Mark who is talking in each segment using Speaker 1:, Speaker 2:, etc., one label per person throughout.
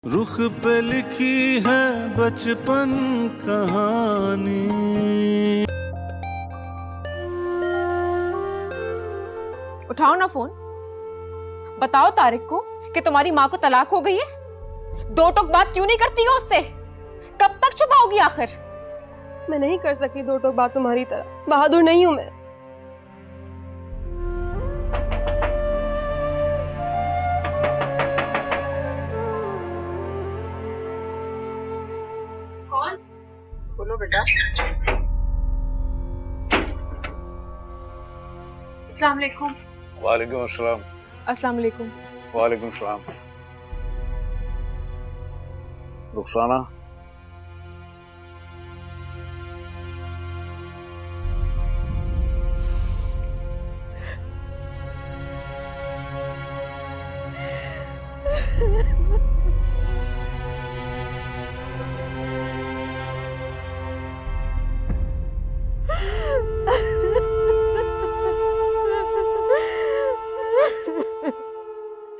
Speaker 1: रुख पे लिखी है बचपन कहानी।
Speaker 2: उठाओ ना फोन, बताओ तारिक को कि तुम्हारी माँ को तलाक हो गई है। दो टोक बात क्यों नहीं करती हो उससे? कब तक छुपाओगी आखिर?
Speaker 3: मैं नहीं कर सकती दो टोक बात तुम्हारी तरह, बहादुर नहीं हूं मैं।
Speaker 2: कौन? बोलो बेटा। अस्सलाम वालेकुम।
Speaker 4: वालेकुम अस्सलाम।
Speaker 2: अस्सलाम वालेकुम।
Speaker 4: वालेकुम सलाम। रुखसाना,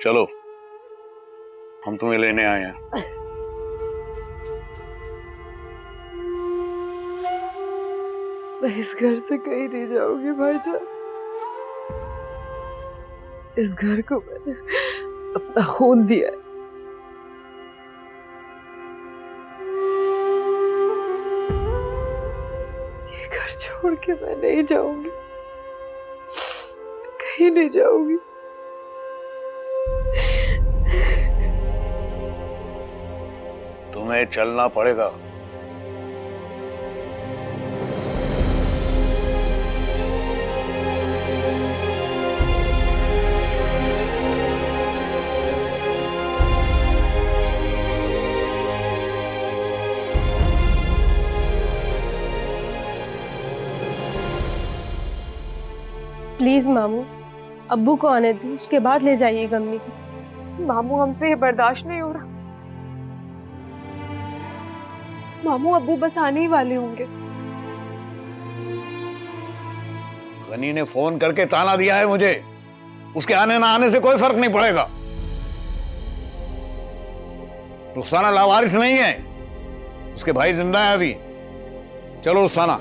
Speaker 4: चलो हम तुम्हें लेने आए हैं।
Speaker 3: मैं इस घर से कहीं नहीं जाऊंगी भाईजान। इस घर को मैंने अपना खून दिया है। ये घर छोड़ के मैं नहीं जाऊंगी, कहीं नहीं जाऊंगी।
Speaker 4: तुम्हें चलना पड़ेगा।
Speaker 3: प्लीज मामू, अब्बू को आने दी, उसके बाद ले जाइएगा अम्मी को।
Speaker 2: मामू, हमसे ये बर्दाश्त नहीं हो रहा। मामू, अब्बू बस आने ही वाले होंगे।
Speaker 4: गनी ने फोन करके ताना दिया है मुझे। उसके आने ना आने से कोई फर्क नहीं पड़ेगा। रुखसाना लावारिस नहीं है, उसके भाई जिंदा है अभी। चलो रुखसाना।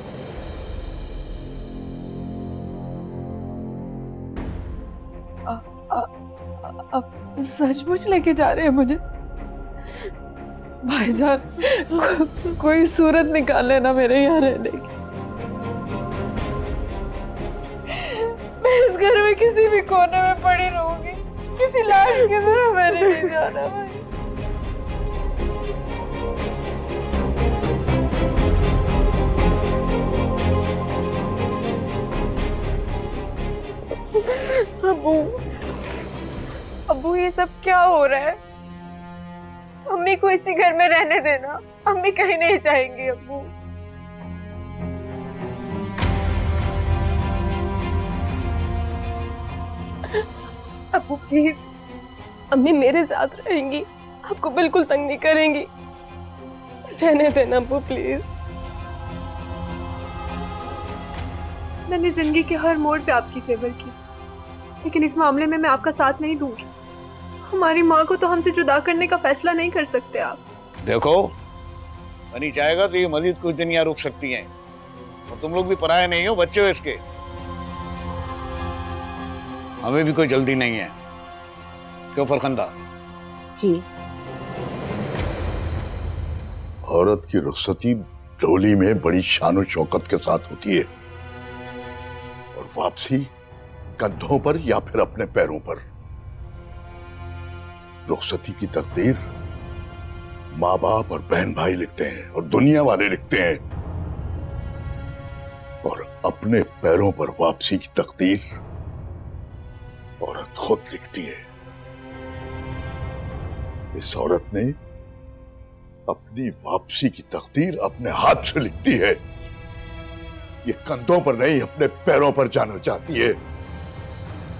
Speaker 3: अब सचमुच लेके जा रहे हैं मुझे? भाईजान, कोई सूरत निकाल लेना मेरे यहाँ रहने की। मैं इस घर में किसी भी कोने में पड़ी रहूंगी, किसी लाश की तरह मैंने नहीं जाना भाई।
Speaker 2: अब्बू, ये सब क्या हो रहा है? अम्मी को इसी घर में रहने देना। अम्मी कहीं नहीं जाएंगी। अब्बू,
Speaker 3: अब्बू प्लीज, अम्मी मेरे साथ रहेंगी, आपको बिल्कुल तंग नहीं करेंगी। रहने देना अब्बू प्लीज।
Speaker 5: मैंने जिंदगी के हर मोड़ पे आपकी फेवर की, लेकिन इस मामले में मैं आपका साथ नहीं दूंगी। हमारी माँ को तो हमसे जुदा करने का फैसला नहीं कर सकते आप।
Speaker 4: देखो, बनी चाहेगा तो ये मजीद कुछ दिन यहाँ रुक सकती हैं। और तुम लोग भी पराये नहीं हो, बच्चे हो इसके। हमें भी कोई जल्दी नहीं है। क्यों फरखंदा?
Speaker 2: जी।
Speaker 6: औरत की रुखसती डोली में बड़ी शान शौकत के साथ होती है, और वापसी कंधों पर या फिर अपने पैरों पर। रुखसती की तकदीर माँ बाप और बहन भाई लिखते हैं और दुनिया वाले लिखते हैं, और अपने पैरों पर वापसी की तकदीर औरत खुद लिखती है। इस औरत ने अपनी वापसी की तकदीर अपने हाथ से लिखती है। ये कंधों पर नहीं, अपने पैरों पर जाना चाहती है,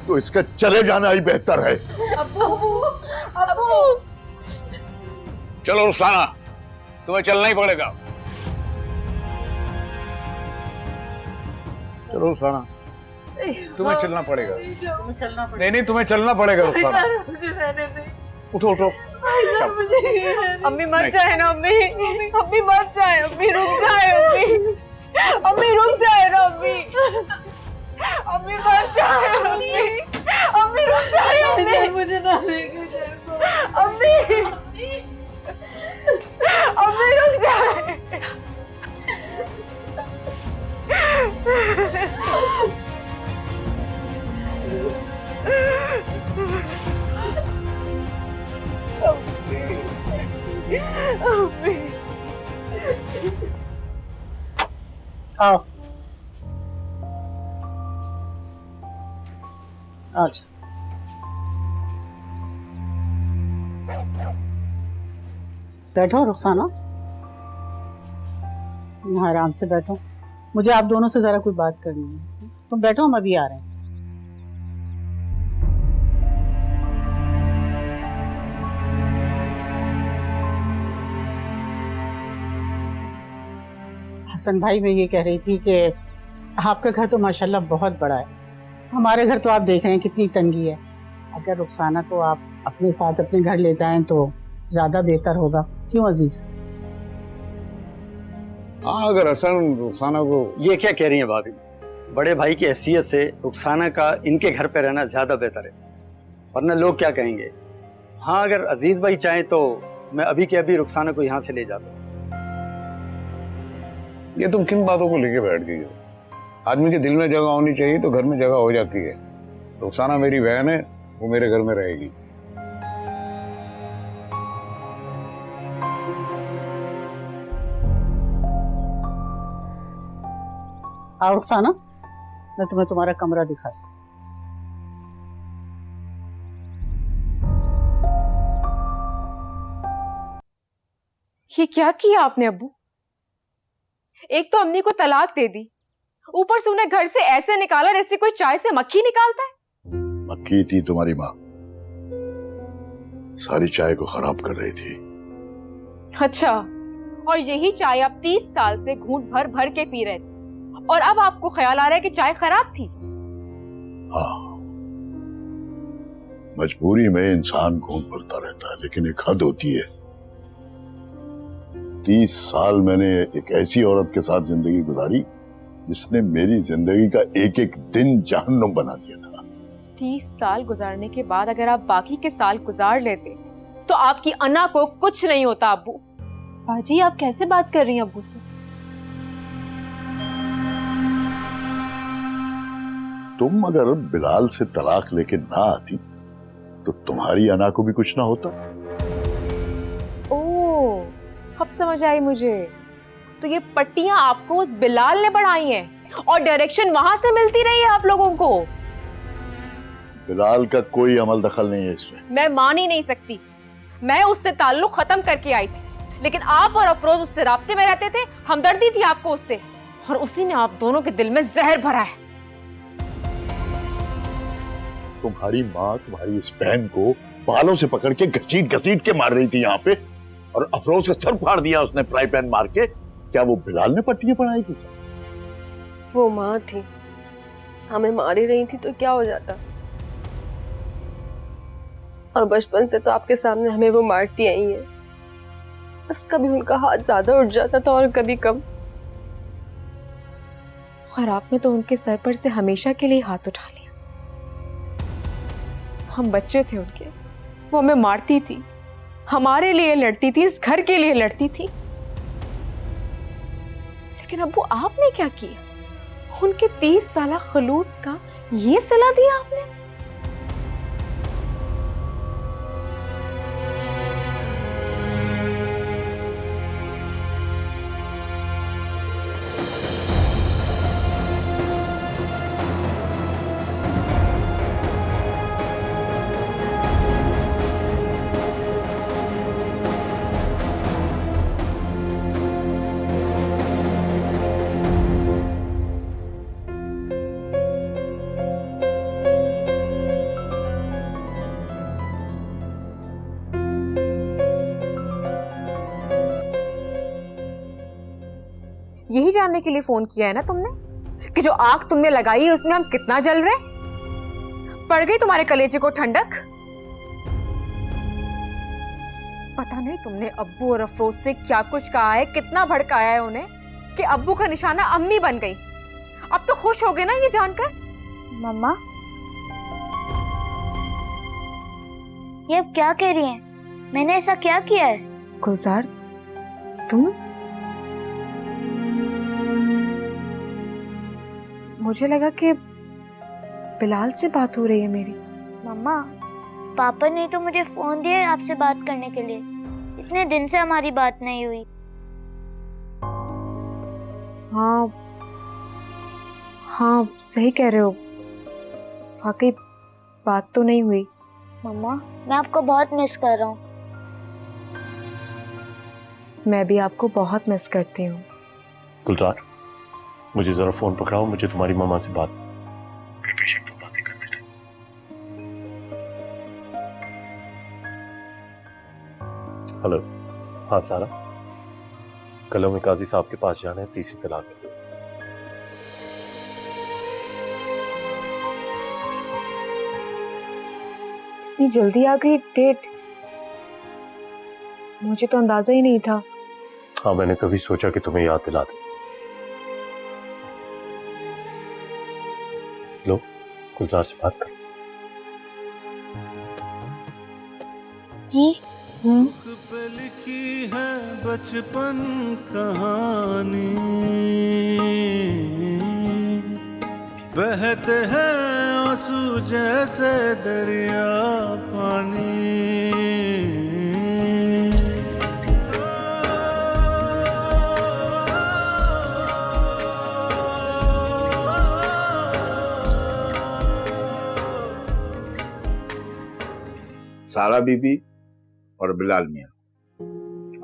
Speaker 6: तो इसका चले जाना ही बेहतर है।
Speaker 2: अब्बू, अब्बू।
Speaker 4: चलो रुखसाना, तुम्हें चलना ही पड़ेगा। चलो रुखसाना। तुम्हें चलना पड़ेगा।
Speaker 2: तुम्हें चलना पड़ेगा।
Speaker 4: नहीं नहीं, तुम्हें चलना पड़ेगा रुखसाना।
Speaker 2: मुझे रहने दे।
Speaker 4: उठो उठो।
Speaker 2: अम्मी मत जाए ना अम्मी, अम्मी मत जाए, अम्मी रुक जाए, अम्मी अम्मी रुक जाए ना अम्मी, अम्मी मत जाए, अम्मी अम्मी रुक जाए, अम्मी मुझे ना लेके जाए, अम्मी अम्मी रुक जाए।
Speaker 7: आओ अच्छा बैठो रुखसाना, यहाँ आराम से बैठो। मुझे आप दोनों से जरा कोई बात करनी है। तुम बैठो, हम अभी आ रहे हैं। हसन भाई, मैं ये कह रही थी कि आपका घर तो माशाल्लाह बहुत बड़ा है, हमारे घर तो आप देख रहे हैं कितनी तंगी है। अगर रुखसाना को आप अपने साथ अपने घर ले जाएं तो ज्यादा बेहतर होगा, क्यों अजीज?
Speaker 4: हाँ, अगर हसन रुखसाना को।
Speaker 8: ये क्या कह रही हैं भाभी? बड़े भाई की हैसियत से रुखसाना का इनके घर पे रहना ज्यादा बेहतर है, वरना लोग क्या कहेंगे। हाँ, अगर अजीज भाई चाहें तो मैं अभी के अभी रुखसाना को यहाँ से ले जाता हूँ।
Speaker 4: ये तुम किन बातों को लेके बैठ गई हो? आदमी के दिल में जगह होनी चाहिए तो घर में जगह हो जाती है। रुखसाना मेरी बहन है, वो मेरे घर में रहेगी।
Speaker 7: आओ रुखसाना, मैं तुम्हें तुम्हारा कमरा दिखाती।
Speaker 2: ये क्या किया आपने अब्बू? एक तो अम्मी को तलाक दे दी, ऊपर से उन्हें घर से ऐसे निकाला जैसे कोई चाय से मक्खी निकालता है।
Speaker 6: मक्खी थी तुम्हारी माँ, सारी चाय को खराब कर रही थी।
Speaker 2: अच्छा, और यही चाय आप 30 साल से घूंट भर भर के पी रहे थे, और अब आपको ख्याल आ रहा है कि चाय खराब थी?
Speaker 6: हाँ, मजबूरी में इंसान घूंट भरता रहता है, लेकिन एक हद होती है। 30 साल मैंने एक ऐसी औरत के साथ जिंदगी गुजारी जिसने मेरी जिंदगी का एक एक दिन जहन्नुम बना दिया था।
Speaker 2: 30 साल गुजारने के बाद अगर आप बाकी के साल गुजार लेते तो आपकी अना को कुछ नहीं होता अब्बू।
Speaker 5: बाजी, आप कैसे बात कर रही हैं अब्बू से?
Speaker 6: तुम अगर बिलाल से तलाक लेके ना आती तो तुम्हारी अना को भी कुछ ना होता।
Speaker 2: ओह, अब समझ आई मुझे। तो ये पट्टियां आपको उस बिलाल ने बढ़ाई हैं और डायरेक्शन वहां से मिलती रही है आप लोगों को।
Speaker 6: बिलाल का कोई अमल दखल नहीं है इसमें।
Speaker 2: मैं मान ही नहीं सकती। मैं उससे ताल्लुक खत्म करके आई थी, लेकिन आप और अफरोज उससे राब्ते में रहते थे, हमदर्दी थी आपको उससे, और उसी ने आप दोनों के दिल में जहर भरा है।
Speaker 6: तुम्हारी माँ तुम्हारी इस बहन को बालों से पकड़ के घसीट घसीट के मार रही थी यहाँ पे, और अफरोज का सर फाड़ दिया उसने फ्राई पैन मार के। क्या वो बिलाल ने पट्टियां पढ़ाई थी?
Speaker 3: वो माँ थी, हमें मार ही रही थी तो क्या हो जाता। और बचपन से तो आपके सामने हमें वो मारती आई है, बस कभी उनका हाथ ज्यादा उठ जाता था और कभी कम।
Speaker 2: और आपने तो उनके सर पर से हमेशा के लिए हाथ उठा लिया। हम बच्चे थे उनके, वो हमें मारती थी, हमारे लिए लड़ती थी, इस घर के लिए लड़ती थी। लेकिन अब्बू आपने क्या किया? उनके 30 साला खलूस का ये सिला दिया आपने? यही जानने के लिए फोन किया है ना तुमने कि जो आग तुमने लगाई है उसमें हम कितना जल रहे? पड़ गई तुम्हारे कलेजे को ठंडक? पता नहीं तुमने अब्बू और अफरोज से क्या कुछ कहा है, कितना भड़काया है उन्हें कि अब्बू का निशाना अम्मी बन गई। अब तो खुश हो गए ना ये जानकर?
Speaker 9: मम्मा, ये अब क्या कह रही हैं? मैंने ऐसा क्या किया है?
Speaker 2: गुलजार, तुम? मुझे लगा कि बिलाल से बात हो रही है मेरी।
Speaker 9: मम्मा, पापा ने तो मुझे फोन दिया है आपसे बात करने के लिए। इतने दिन से हमारी बात नहीं हुई।
Speaker 2: हाँ, सही कह रहे हो, वाकई बात तो नहीं हुई।
Speaker 9: मम्मा, मैं आपको बहुत मिस कर रहा हूँ।
Speaker 2: मैं भी आपको बहुत मिस करती हूँ।
Speaker 10: गुलजार, मुझे जरा फोन पकड़ाओ, मुझे तुम्हारी मामा से बात। बेशक तुम बातें करते रहे। हेलो। हाँ सारा, कल हमें काजी साहब के पास जाना है तीसरी तलाक के लिए।
Speaker 2: इतनी जल्दी आ गई डेट, मुझे तो अंदाजा ही नहीं था।
Speaker 10: हाँ, मैंने तभी सोचा कि तुम्हें याद दिला दूं। लो, गुलजार से बात करो।
Speaker 9: जी?
Speaker 1: मुख पे लिखी है बचपन कहानी, बहते हैं आंसू जैसे दरिया पानी।
Speaker 11: सारा बीबी और बिलाल मियां,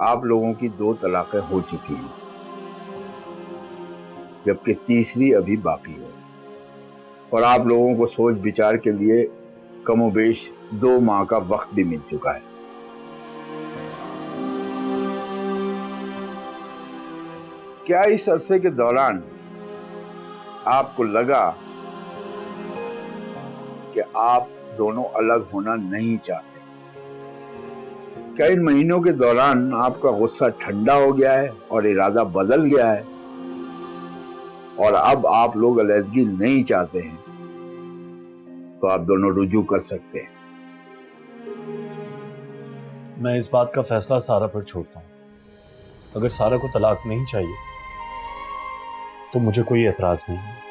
Speaker 11: आप लोगों की 2 तलाकें हो चुकी हैं, जबकि तीसरी अभी बाकी है। और आप लोगों को सोच विचार के लिए कमोबेश 2 माह का वक्त भी मिल चुका है। क्या इस अरसे के दौरान आपको लगा कि आप दोनों अलग होना नहीं चाहते? क्या इन महीनों के दौरान आपका गुस्सा ठंडा हो गया है और इरादा बदल गया है और अब आप लोग अलग नहीं चाहते हैं, तो आप दोनों रुजू कर सकते हैं?
Speaker 10: मैं इस बात का फैसला सारा पर छोड़ता हूं। अगर सारा को तलाक नहीं चाहिए तो मुझे कोई एतराज नहीं है।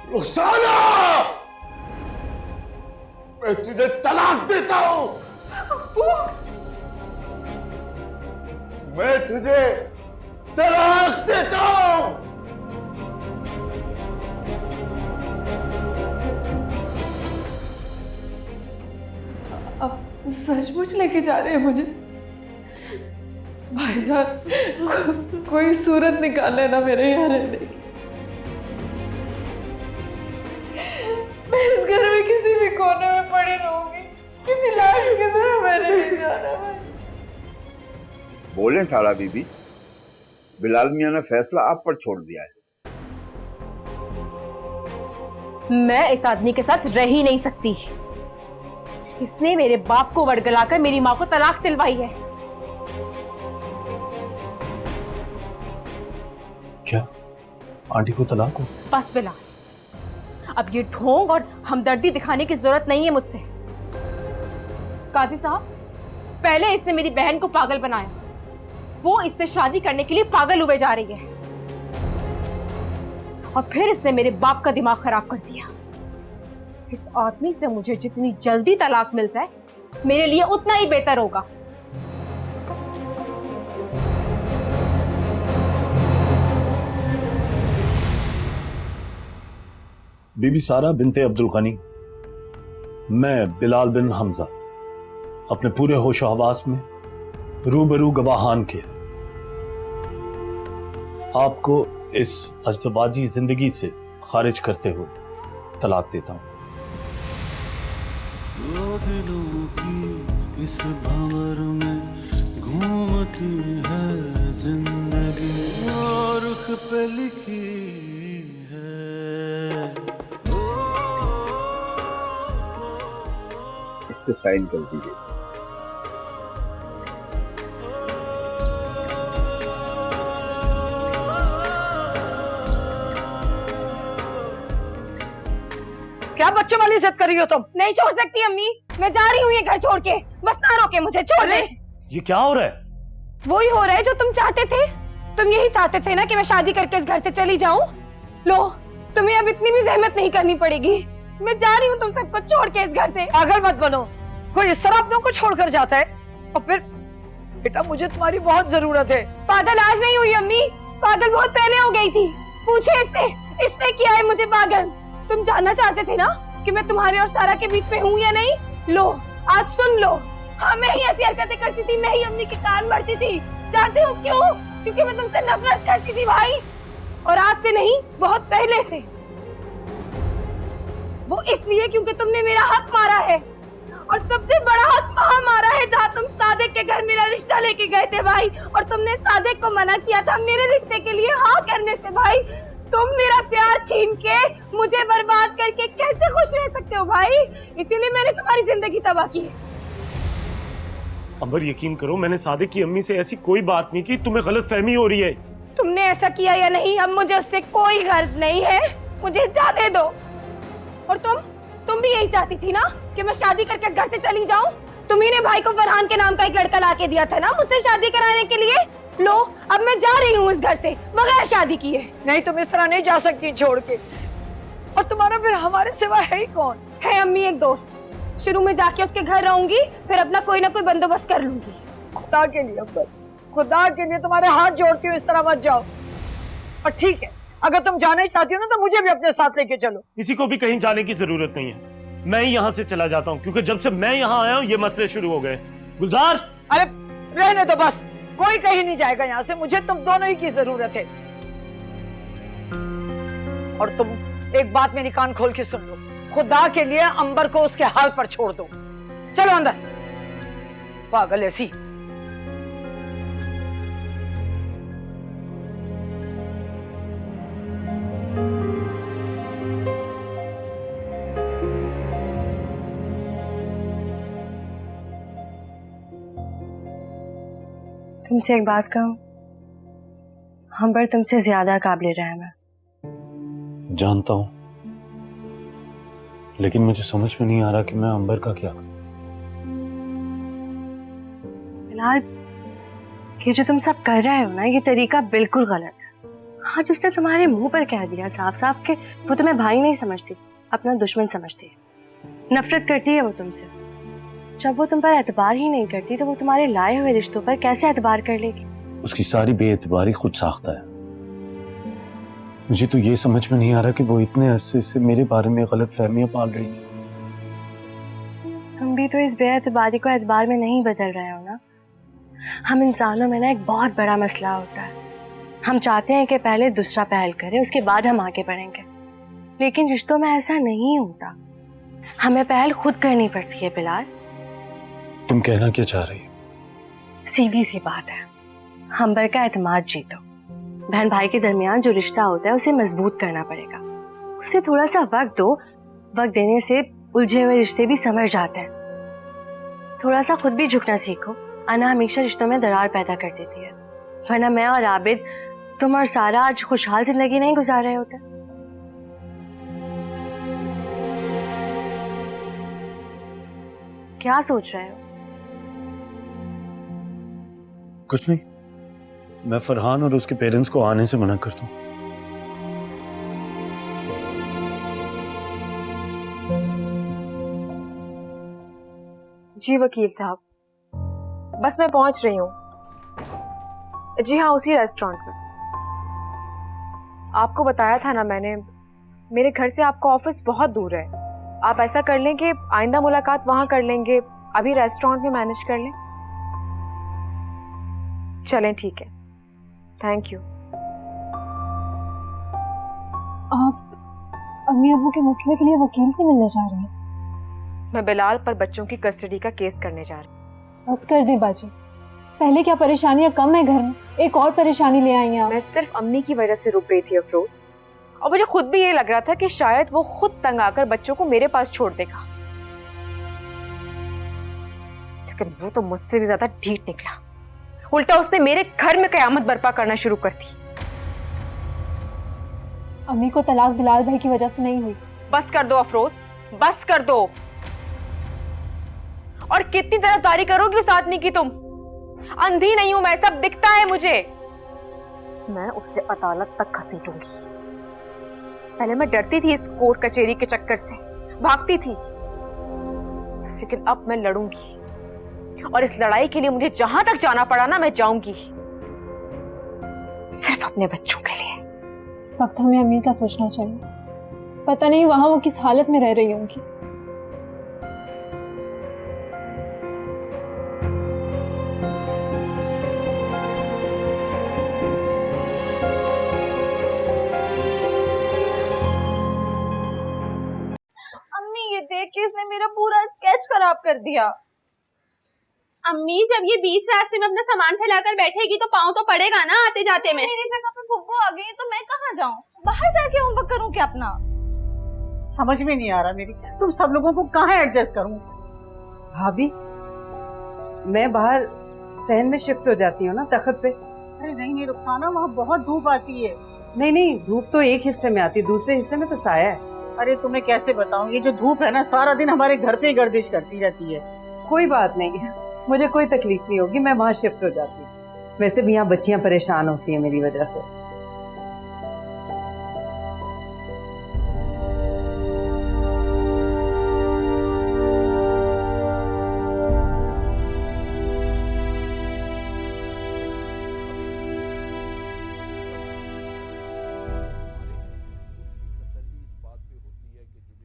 Speaker 6: रुखसाना, मैं तुझे तलाक देता हूं। मैं तुझे तलाक देता हूं।
Speaker 5: अब सचमुच लेके जा रहे हैं मुझे? भाईजान, कोई सूरत निकाल लेना मेरे यहाँ रहने की। मैं इस घर में किसी भी कोने में पड़ी रहूंगी, किसी लाश की तरह मैंने नहीं जाना।
Speaker 11: बोले सारा बीबी, बिलाल मियां ने फैसला आप पर छोड़ दिया है।
Speaker 2: मैं इस आदमी के साथ रह ही नहीं सकती। इसने मेरे बाप को वड़गलाकर मेरी माँ को तलाक दिलवाई है।
Speaker 10: क्या आंटी को तलाक हो?
Speaker 2: बस बिलाल, अब ये ढोंग और हमदर्दी दिखाने की जरूरत नहीं है मुझसे। काजी साहब, पहले इसने मेरी बहन को पागल बनाया, वो इससे शादी करने के लिए पागल हुए जा रही है, और फिर इसने मेरे बाप का दिमाग खराब कर दिया। इस आदमी से मुझे जितनी जल्दी तलाक मिल जाए मेरे लिए उतना ही बेहतर होगा।
Speaker 10: बीबी सारा बिनते अब्दुल गनी, मैं बिलाल बिन हमजा अपने पूरे होश हवास में रूबरू गवाहान के आपको इस अज़दवाजी जिंदगी से खारिज करते हुए तलाक देता हूं।
Speaker 1: दो दिलों की इस भंवर में घूमती है जिंदगी, और रुख पे लिखी
Speaker 11: पे साइन कर दीजिए।
Speaker 2: क्या बच्चों वाली जिद कर रही हो तुम?
Speaker 3: नहीं छोड़ सकती अम्मी, मैं जा रही हूँ ये घर छोड़ के, बस ना रोके मुझे, छोड़ दे।
Speaker 10: ये क्या हो रहा है?
Speaker 3: वही हो रहा है जो तुम चाहते थे। तुम यही चाहते थे ना कि मैं शादी करके इस घर से चली जाऊं। लो, तुम्हें अब इतनी भी जहमत नहीं करनी पड़ेगी। मैं जा रही हूँ तुम सबको छोड़ के इस घर से।
Speaker 2: पागल मत बनो, कोई इस तरह अपनों को छोड़कर जाता है? और फिर बेटा मुझे तुम्हारी बहुत जरूरत है।
Speaker 3: पागल आज नहीं हुई अम्मी, पागल बहुत पहले हो गई थी। पूछे इसने किया है मुझे पागल। तुम जानना चाहते थे ना कि मैं तुम्हारे और सारा के बीच में हूँ या नहीं? लो, आज सुन लो। हाँ, मैं ही ऐसी हरकतें करती थी, मैं ही अम्मी के कान भरती थी। जानते हो क्यों? क्योंकि मैं तुमसे नफरत करती थी भाई, और आज से नहीं, बहुत पहले से। वो इसलिए क्योंकि तुमने मेरा हक मारा है, और सबसे बड़ा हक वहाँ मारा है जहाँ तुम सादिक के घर मेरा रिश्ता लेके गए थे भाई, और तुमने सादिक को मना किया था मेरे रिश्ते के लिए हाँ करने से। भाई, तुम मेरा प्यार छीन के मुझे बर्बाद करके कैसे खुश रह सकते हो भाई? इसीलिए मैंने तुम्हारी जिंदगी तबाह की।
Speaker 10: अंबर, यकीन करो, मैंने सादिक की अम्मी से ऐसी कोई बात नहीं की। तुम्हें गलतफहमी हो रही है।
Speaker 3: तुमने ऐसा किया या नहीं, अब मुझे उससे कोई गर्ज नहीं है। मुझे जाने दो। और तुम भी यही चाहती थी ना कि मैं शादी करके इस घर से चली जाऊं? तुम्ही ने भाई को फरहान के नाम का एक लड़का लाके दिया था ना मुझसे शादी कराने के लिए। लो, अब मैं जा रही हूँ इस घर से बगैर शादी किए।
Speaker 2: नहीं, तुम इस तरह नहीं जा सकती छोड़ के। और तुम्हारा फिर हमारे सिवा है ही कौन?
Speaker 3: है अम्मी एक दोस्त। शुरू में जाके उसके घर रहूंगी, फिर अपना कोई ना कोई बंदोबस्त कर लूंगी।
Speaker 2: खुदा के लिए अंबर, खुदा के लिए तुम्हारे हाथ जोड़ती हूँ, इस तरह मत जाओ। और ठीक है, अगर तुम जाना ही चाहती हो ना तो मुझे भी अपने साथ लेके चलो।
Speaker 10: किसी को भी कहीं जाने की जरूरत नहीं है। मैं ही यहाँ से चला जाता हूँ, क्योंकि जब से मैं यहाँ आया हूँ ये मसले शुरू हो गए। गुलजार,
Speaker 2: अरे रहने दो बस, कोई कहीं नहीं जाएगा यहाँ से। मुझे तुम दोनों ही की जरूरत है। और तुम एक बात मेरी कान खोल के सुन लो, खुदा के लिए अंबर को उसके हाल पर छोड़ दो। चलो अंदर, पागल ऐसी।
Speaker 3: तुमसे एक बात कहूं, अंबर तुमसे ज्यादा काबिल रहम है।
Speaker 10: जानता हूँ, लेकिन मुझे समझ में नहीं आ रहा कि मैं अंबर का क्या करूं।
Speaker 3: बिलाल, ये जो तुम सब कर रहे हो ना, ये तरीका बिल्कुल गलत है। आज उसने तुम्हारे मुंह पर कह दिया साफ साफ कि वो तुम्हें भाई नहीं समझती, अपना दुश्मन समझती है, नफरत करती है वो तुमसे। जब वो तुम पर एतबार ही नहीं करती तो वो तुम्हारे लाए हुए रिश्तों पर कैसे एतबार कर लेगी?
Speaker 10: उसकी सारी बेएतबारी खुद साख्ता है। मुझे तो ये समझ में नहीं आ रहा कि वो इतने अरसे से मेरे बारे में गलत फहमियां पाल रही है।
Speaker 3: तुम भी तो इस बेएतबारी को एतबार में नहीं बदल रहे हो ना। हम इंसानों में ना एक बहुत बड़ा मसला होता है, हम चाहते हैं कि पहले दूसरा पहल करे, उसके बाद हम आगे बढ़ेंगे। लेकिन रिश्तों में ऐसा नहीं होता, हमें पहल खुद करनी पड़ती है। बिलाल,
Speaker 10: तुम कहना क्या चाह रही हो?
Speaker 3: सीधी सी बात है, अंबर का एतमाद जीतो। बहन भाई के दरमियान जो रिश्ता होता है उसे मजबूत करना पड़ेगा। उसे थोड़ा सा वक्त दो, वक्त देने से उलझे हुए रिश्ते भी समझ जाते हैं। थोड़ा सा खुद भी झुकना सीखो। अना हमेशा रिश्तों में दरार पैदा कर देती है, वरना मैं और आबिद, तुम और सारा आज खुशहाल जिंदगी नहीं गुजार रहे होते। क्या सोच रहे हो?
Speaker 10: कुछ नहीं, मैं फरहान और उसके पेरेंट्स को आने से मना करता हूँ।
Speaker 5: जी वकील साहब, बस मैं पहुंच रही हूँ। जी हाँ, उसी रेस्टोरेंट में। आपको बताया था ना मैंने, मेरे घर से आपका ऑफिस बहुत दूर है। आप ऐसा कर लें कि आइंदा मुलाकात वहां कर लेंगे, अभी रेस्टोरेंट में मैनेज कर लें। चलें, ठीक है, थैंक यू।
Speaker 12: आप अम्मी अब्बू के मसले के लिए वकील से मिलने जा रही हैं?
Speaker 5: मैं बिलाल पर बच्चों की कस्टडी का केस करने जा रही हूँ।
Speaker 12: बस कर दें बाजी, पहले क्या परेशानियां कम है घर में, एक और परेशानी ले आई हैं आप।
Speaker 5: मैं सिर्फ अम्मी की वजह से रुक गई थी अफरोज, और मुझे खुद भी ये लग रहा था कि शायद वो खुद तंग आकर बच्चों को मेरे पास छोड़ देगा।
Speaker 2: लेकिन वो तो मुझसे भी ज्यादा ढीठ निकला। उल्टा उसने मेरे घर में कयामत बर्पा करना शुरू कर दी।
Speaker 12: अम्मी को तलाक बिलाल भाई की वजह से नहीं हुई।
Speaker 2: बस कर दो अफरोज, बस कर दो। और कितनी तरफदारी करोगी उस आदमी की तुम? अंधी नहीं हूं मैं, सब दिखता है मुझे। मैं उससे अदालत तक घसीटूंगी। पहले मैं डरती थी इस कोर्ट कचहरी के चक्कर से, भागती थी, लेकिन अब मैं लड़ूंगी। और इस लड़ाई के लिए मुझे जहां तक जाना पड़ा ना, मैं जाऊंगी, सिर्फ अपने बच्चों के लिए।
Speaker 12: इस वक्त हमें अम्मी का सोचना चाहिए। पता नहीं वहां वो किस हालत में रह रही होंगी।
Speaker 13: अम्मी ये देख के इसने मेरा पूरा स्केच खराब कर दिया। अम्मी जब ये बीच रास्ते में अपना सामान फैलाकर बैठेगी तो पाँव तो पड़ेगा ना आते जाते में। मेरी जगह पे फुप्पो आ गई तो मैं कहाँ जाऊँ? बाहर जाके होमवर्क करूँ क्या अपना?
Speaker 7: समझ में नहीं आ रहा मेरी, तुम सब लोगों को कहाँ एडजस्ट करूँ?
Speaker 14: भाभी मैं बाहर सहन में शिफ्ट हो जाती हूँ ना तख्त पे।
Speaker 7: अरे नहीं रुखसाना, वहाँ बहुत धूप आती है।
Speaker 14: नहीं धूप तो एक हिस्से में आती है, दूसरे हिस्से में तो साया है।
Speaker 7: अरे तुम्हें कैसे बताऊँ, ये जो धूप है ना सारा दिन हमारे घर पे ही गर्दिश करती रहती है।
Speaker 14: कोई बात नहीं, मुझे कोई तकलीफ नहीं होगी, मैं वहाँ शिफ्ट हो जाती हूँ। वैसे भी यहाँ बच्चियाँ परेशान होती हैं मेरी वजह से।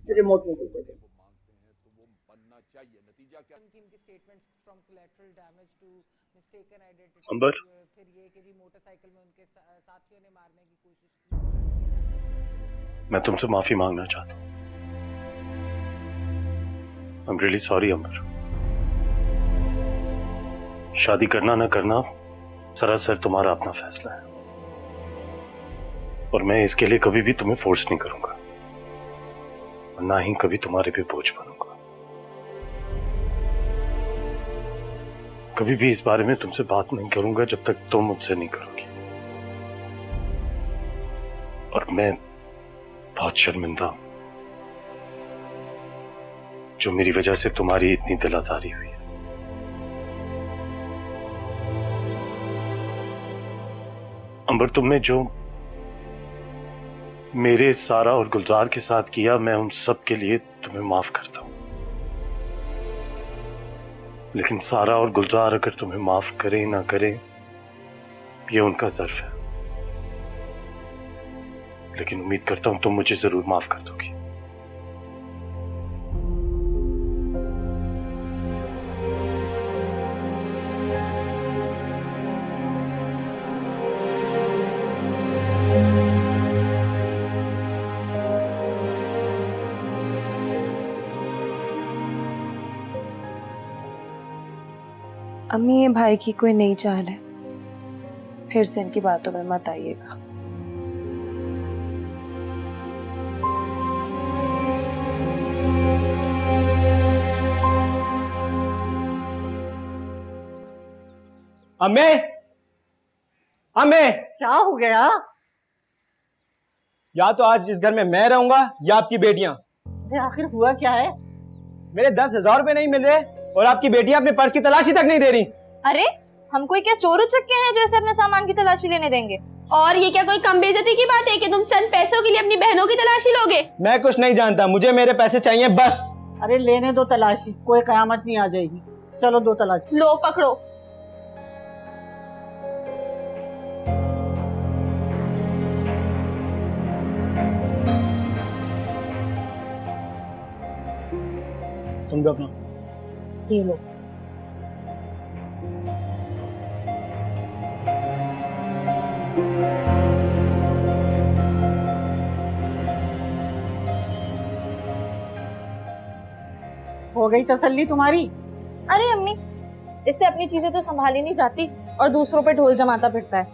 Speaker 7: रिमोट में
Speaker 10: अंबर, मैं तुमसे माफी मांगना चाहता हूँ। आई एम रियली सॉरी अंबर। शादी करना ना करना सरासर तुम्हारा अपना फैसला है, और मैं इसके लिए कभी भी तुम्हें फोर्स नहीं करूंगा, और ना ही कभी तुम्हारे पे बोझ बनूंगा। कभी भी इस बारे में तुमसे बात नहीं करूंगा जब तक तुम मुझसे नहीं करोगी। और मैं बहुत शर्मिंदा हूं जो मेरी वजह से तुम्हारी इतनी दिल आजारी हुई है। अंबर, तुमने जो मेरे, सारा और गुलजार के साथ किया, मैं उन सब के लिए तुम्हें माफ करता हूं। लेकिन सारा और गुलजार अगर तुम्हें माफ करें ना करें, ये उनका ज़र्फ है। लेकिन उम्मीद करता हूं तुम मुझे जरूर माफ कर दोगी।
Speaker 15: अम्मी, ये भाई की कोई नई चाल है, फिर से इनकी बातों में मत आइएगा।
Speaker 16: अम्मे, अम्मे,
Speaker 7: क्या हो गया?
Speaker 16: या तो आज इस घर में मैं रहूंगा या आपकी बेटियां।
Speaker 7: आखिर हुआ क्या है?
Speaker 16: मेरे 10,000 रुपए नहीं मिल रहे और आपकी बेटियां अपने पर्स की तलाशी तक नहीं दे रही।
Speaker 13: अरे हम कोई क्या चोर उचक्के हैं जो ऐसे अपने सामान की तलाशी लेने देंगे? और ये क्या कोई कम बेइज्जती की बात है कि तुम चंद पैसों के लिए अपनी बहनों की तलाशी लोगे?
Speaker 16: मैं कुछ नहीं जानता, मुझे मेरे पैसे चाहिए बस।
Speaker 7: अरे लेने दो तलाशी, कोई कयामत नहीं आ जाएगी। चलो दो तलाशी।
Speaker 13: लो पकड़ो।
Speaker 16: समझो अपना।
Speaker 7: ठीक लो। हो गई तसल्ली तुम्हारी?
Speaker 13: अरे अम्मी, इससे अपनी चीजें तो संभाली नहीं जाती और दूसरों पे ढोल जमाता फिरता है।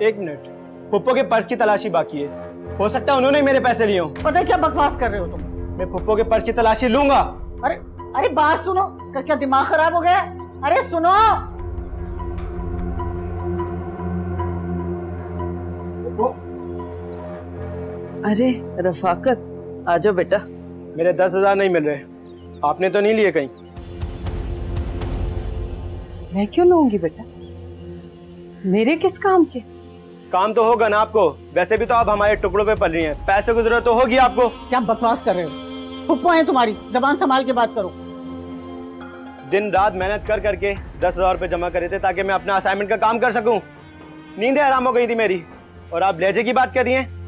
Speaker 16: एक मिनट, पुप्पो के पर्स की तलाशी बाकी है, हो सकता है उन्होंने ही मेरे पैसे लिए हों।
Speaker 7: पता है क्या बकवास कर रहे हो तुम?
Speaker 16: मैं पुप्पो के पर्स की तलाशी लूंगा।
Speaker 7: अरे अरे बात सुनो, इसका क्या दिमाग खराब हो गया? अरे सुनो।
Speaker 14: अरे रफाकत, आ जाओ बेटा।
Speaker 16: मेरे 10,000 नहीं मिल रहे, आपने तो नहीं लिए कहीं?
Speaker 14: मैं क्यों लूंगी बेटा, मेरे किस काम के?
Speaker 16: काम तो होगा ना आपको, वैसे भी तो आप हमारे टुकड़ों पे पल रही हैं, पैसे की जरूरत तो होगी आपको।
Speaker 7: क्या बकवास कर रहे हो? फुप्पो है तुम्हारी, जबान संभाल के बात करो।
Speaker 16: दिन रात मेहनत कर करके 10,000 रुपए जमा करे थे ताकि मैं अपना असाइनमेंट का काम कर सकूं। नींदें हराम हो गई थी मेरी, और आप लहजे की बात कर रही हैं।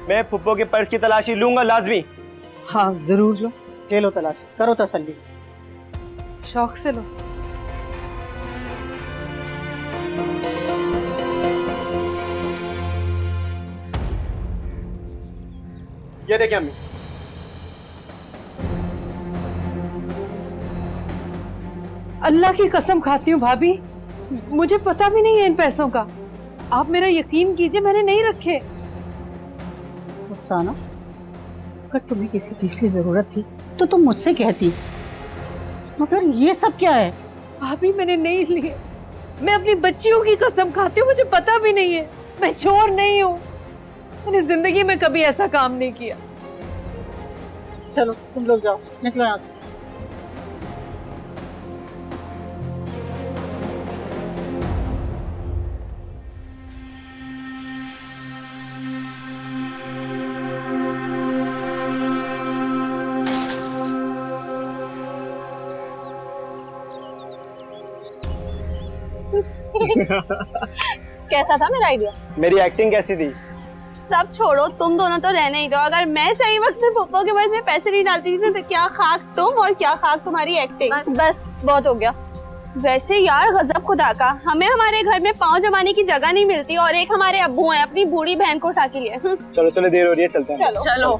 Speaker 16: मैं फुप्पो के पर्स की तलाशी लूंगा लाजमी।
Speaker 14: हाँ जरूर लो।
Speaker 7: ले लो तलाशी, करो तसल्ली।
Speaker 14: शौक से लो।
Speaker 16: ये देखिए अम्मी।
Speaker 14: अल्लाह की कसम खाती हूँ भाभी, मुझे पता भी नहीं है इन पैसों का। आप मेरा यकीन कीजिए, मैंने नहीं रखे।
Speaker 7: रुखसाना, अगर तुम्हें किसी चीज की जरूरत थी तो तुम मुझसे कहती, मगर ये सब क्या है?
Speaker 14: भाभी मैंने नहीं लिए, मैं अपनी बच्चियों की कसम खाती हूँ, मुझे पता भी नहीं है। मैं चोर नहीं हूँ, मैंने जिंदगी में कभी ऐसा काम नहीं किया।
Speaker 7: चलो तुम लोग जाओ, निकलो यहाँ से।
Speaker 13: कैसा था मेरा आइडिया?
Speaker 16: मेरी एक्टिंग कैसी थी?
Speaker 13: सब छोड़ो, तुम दोनों तो रहने ही दो। अगर मैं सही वक्त में पप्पो के पर्स में पैसे नहीं डालती थी तो क्या खाक तुम और क्या खाक तुम्हारी एक्टिंग। बस बहुत हो गया। वैसे यार गजब खुदा का, हमें हमारे घर में पाँव जमाने की जगह नहीं मिलती और एक हमारे अब्बू हैं अपनी बूढ़ी बहन को उठा के लिए।
Speaker 16: चलो चलो, देर हो रही है, चलते हैं।
Speaker 13: चलो चलो।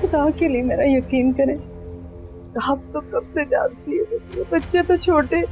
Speaker 14: खुदा के लिए मेरा यकीन करें, आप तो कब से जानती है, बच्चे तो छोटे।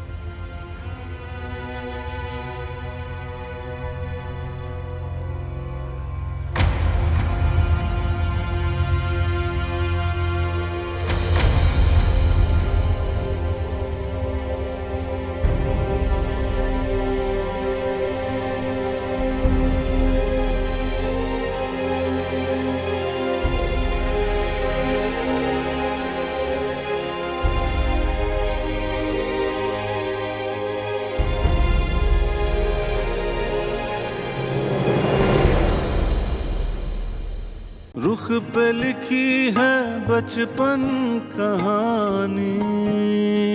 Speaker 1: रुख पे लिखी है बचपन कहानी।